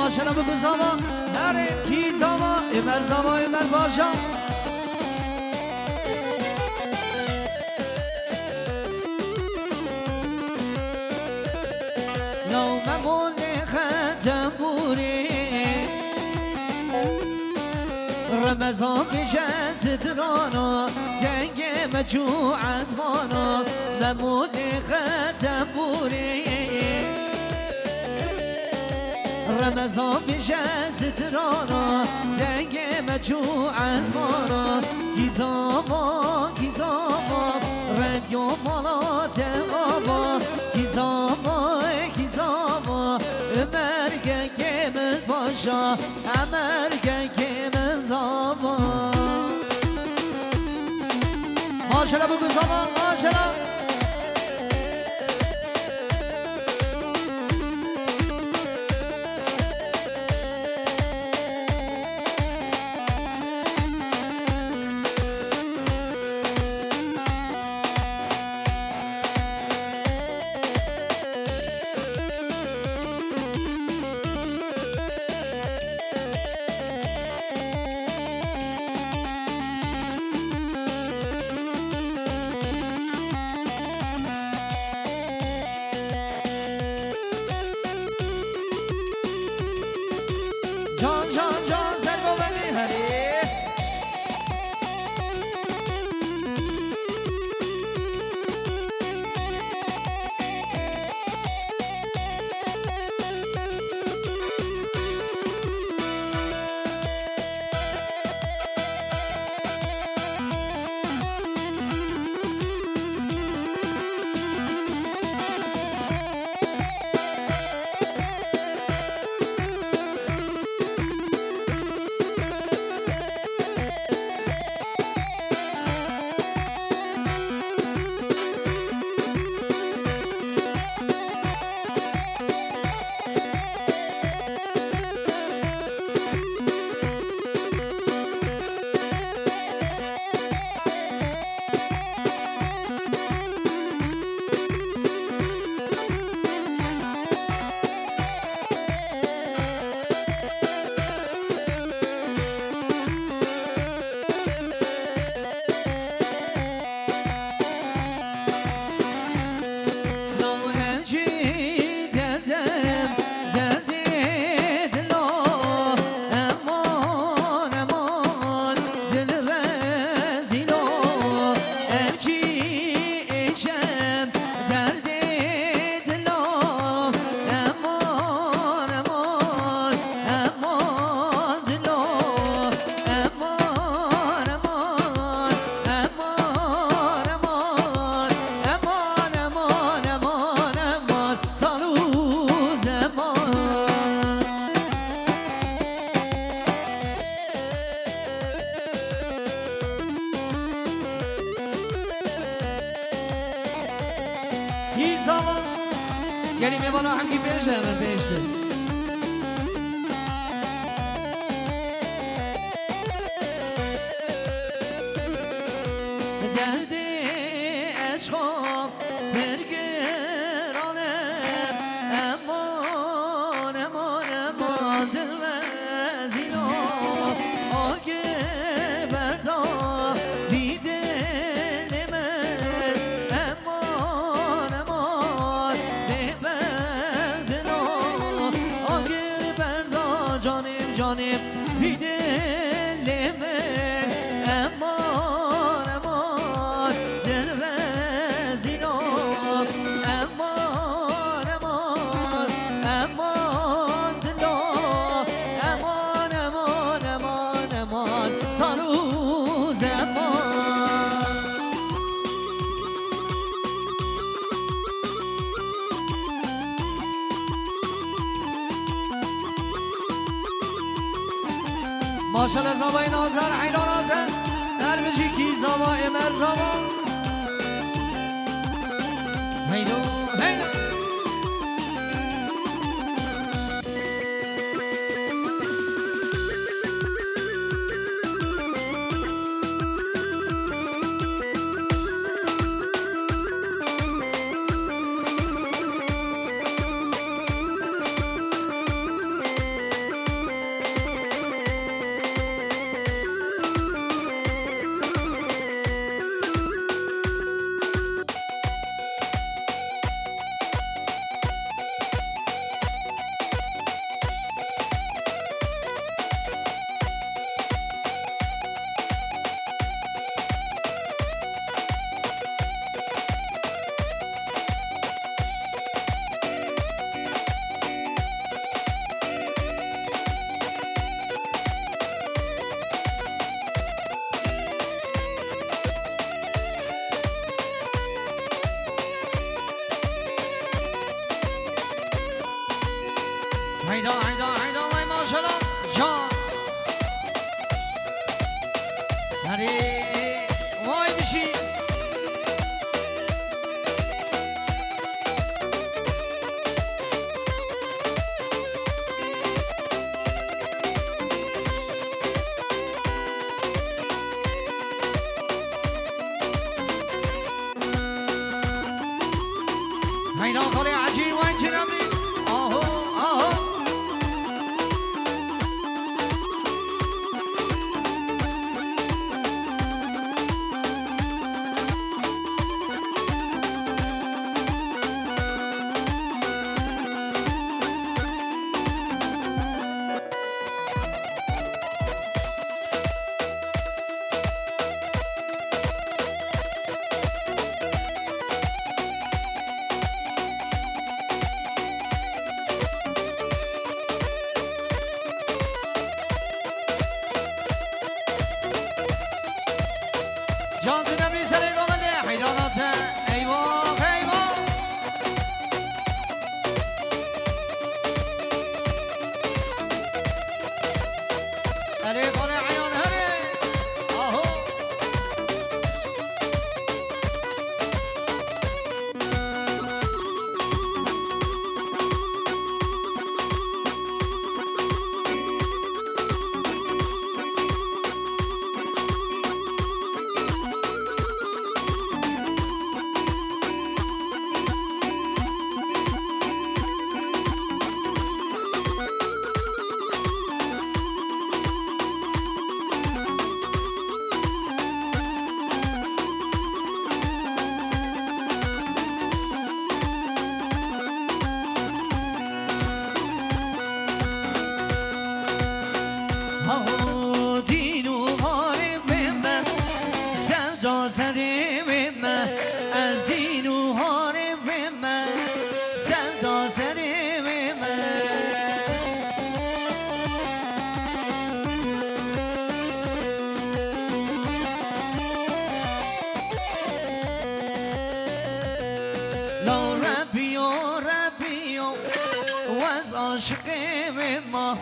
ماشاءالله بگو زاوا هر کی زاوا امر زاوا امر باشا لو ممون ختم بوری رمضان بشه سترانا گنگ مجوع از مانا ممون ختم بوری رمضان بشه سترانا گنگ مجوع از مانا گیزاما گیزاما رنگ و مالات آبا گیزاما گیزاما امر گنگمز باشا امر گنگمز آبا ماشاءالله بگو زاما ماشاءالله جان جان جان سرگو بنی هری هیچ زمان یعنی میوانا همگی بشه همه بشته درد عشقم برگرانه امان امان امان دل وزینا آگه بردا بی دل من امان امان ببردنا آگه بردا جانم جانم بی دل من امان امان دل وزینا امان امان امان دلا امان امان امان امان سالو زمان ماشاءالله زابای نازر حیراناتن در بشی کی زابا امر زابا هیلو هیلو هيدا هيدا هيدا الله ما شاء الله جان هري واي بشي هيدا خوري عجين وين تنامي اهو اهو جان تنامي سري قومني حيرانات ايوه ايوه هري قولي عيون هري اهو اهو دینو هاری بمه سودا سری بمه از دینو هاری بمه سودا سری بمه لو ربیو واز عاشقی بما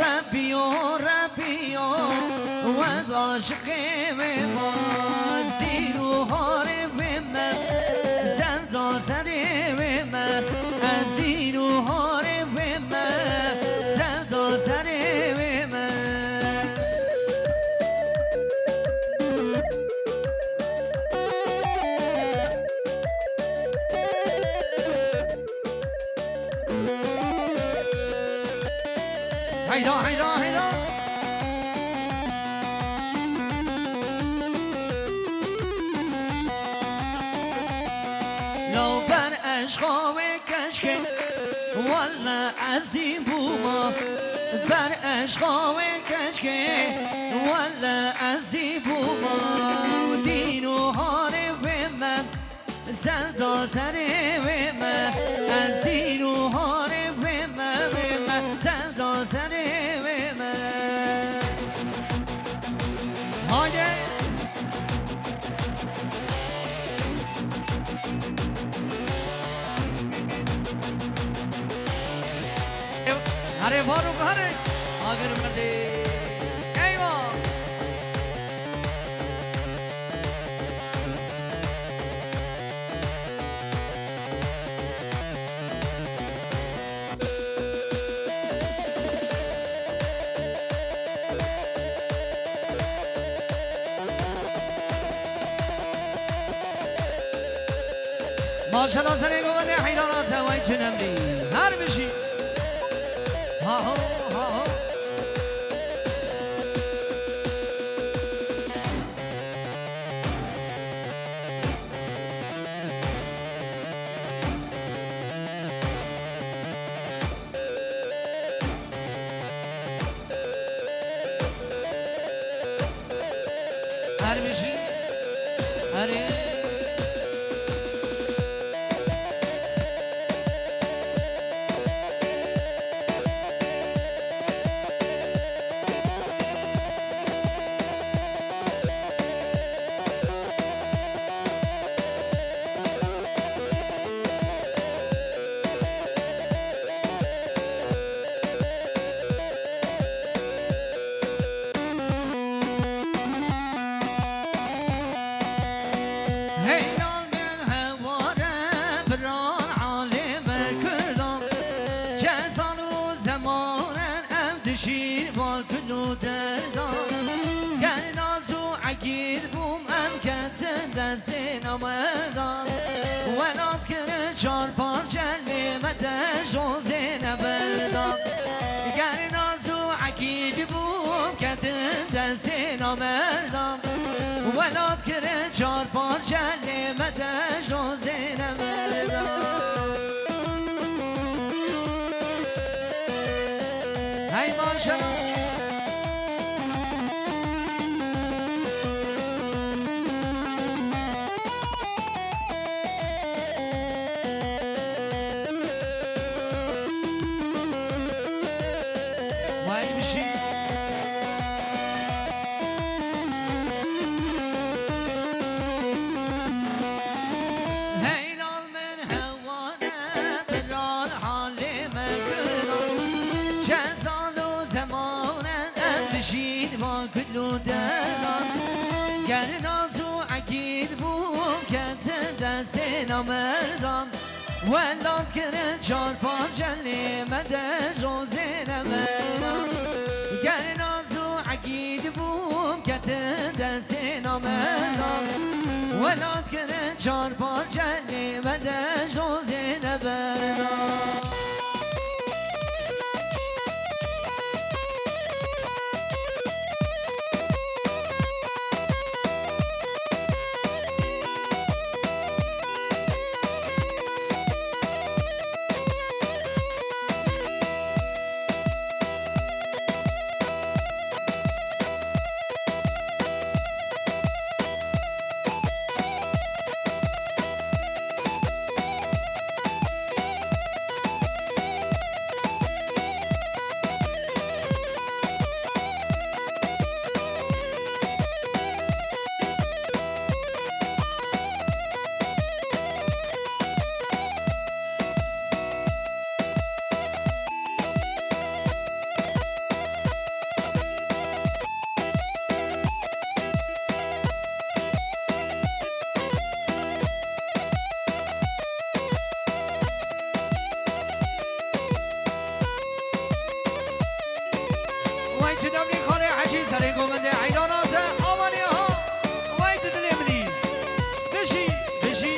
ربیو واز عاشقی بما از دیرو هاری بما زندا سری بما از دیرو هاری بما زندا سری بما هيدا هيدا هيدا لو بر عشقا کشکه والا از دین بوما بر عشقا کشکه والا از دین بوما دینو هاره بمم زندا سره بمم از دینو هاره بمم زندا سره بمم هایده هره بارو هره آگر کرده ایوا ماشاءالله سری گوگنده حیرانات وای چنمدی هر بشی ها ها ها هر بشی هره دشیر با کلو دردان گر نازو عگیر بوم ام کتن دست نمردان ولاد کنه چار پارچه نمده جوزه نبردان گر نازو عگیر بوم کتن دست نمردان ولاد کنه چار پارچه نمده جوزه نبردان هی ماشالله بشید با کلو دران گر نازو عگید بوم کت دست نمردان ولاد کنه چار پارچه نمده جوزه نمردان گر نازو عگید بوم کت دست نمردان ولاد کنه چار پارچه نمده جوزه نمردان تدمني خالي عجيز سريقو من دي عيدانات آماني ها وايد دلي ملي بشي بشي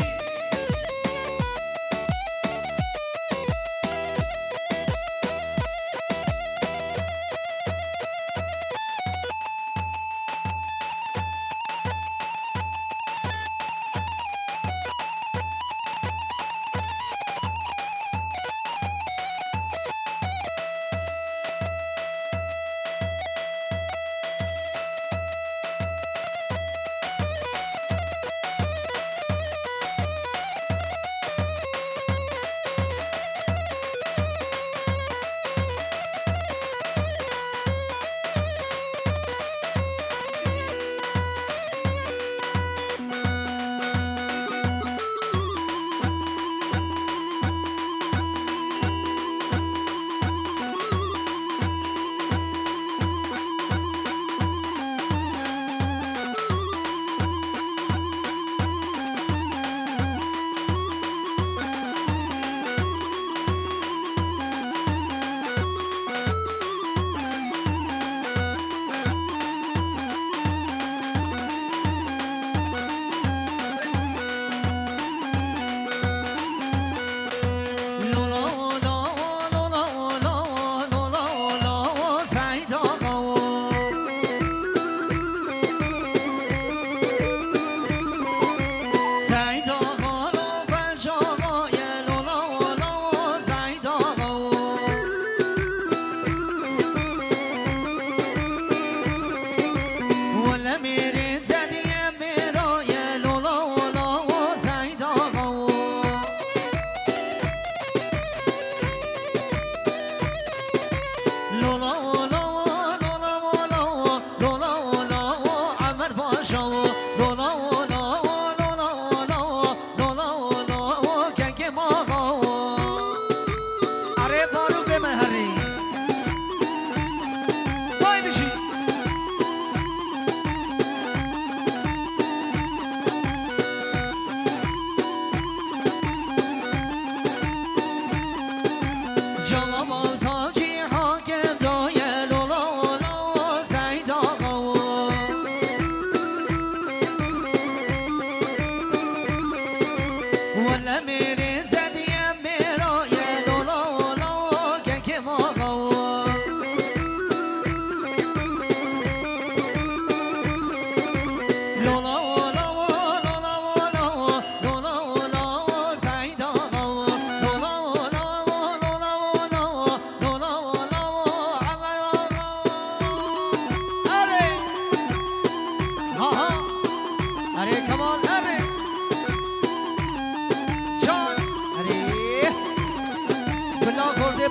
جواب ساجی حاکم دایل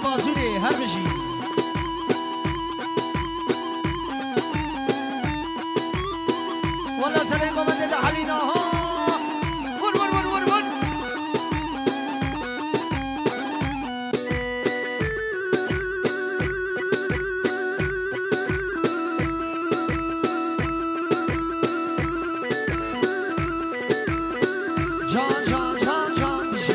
بازوری هر بشی والله سر قومنده ده حلینا ها ور ور ور ور ور جان جان جان جان بشی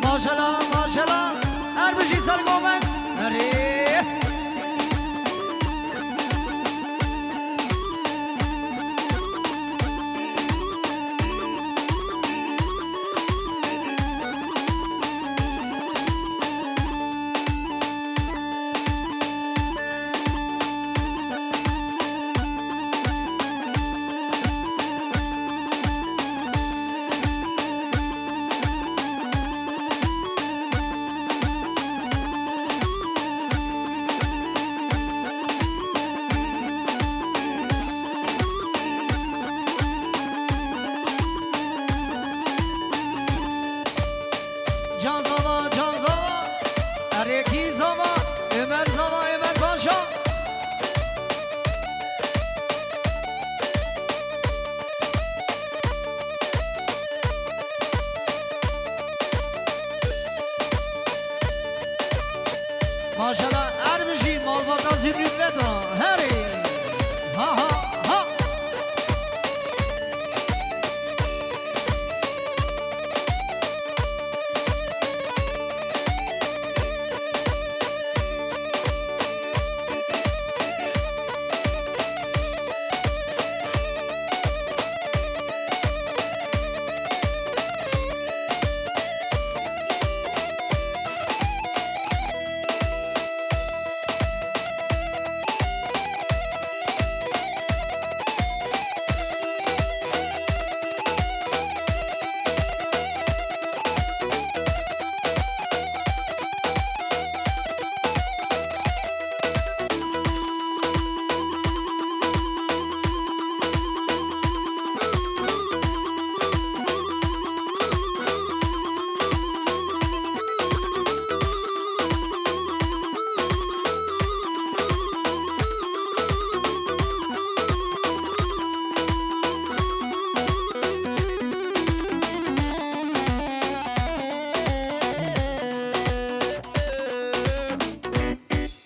ماشاءالله ماشاءالله هر بشی سر قومن اره جان زاوا اره کی زاوا امر باشا ماشاءالله هر بشی مال باتا زیبریت بدن هره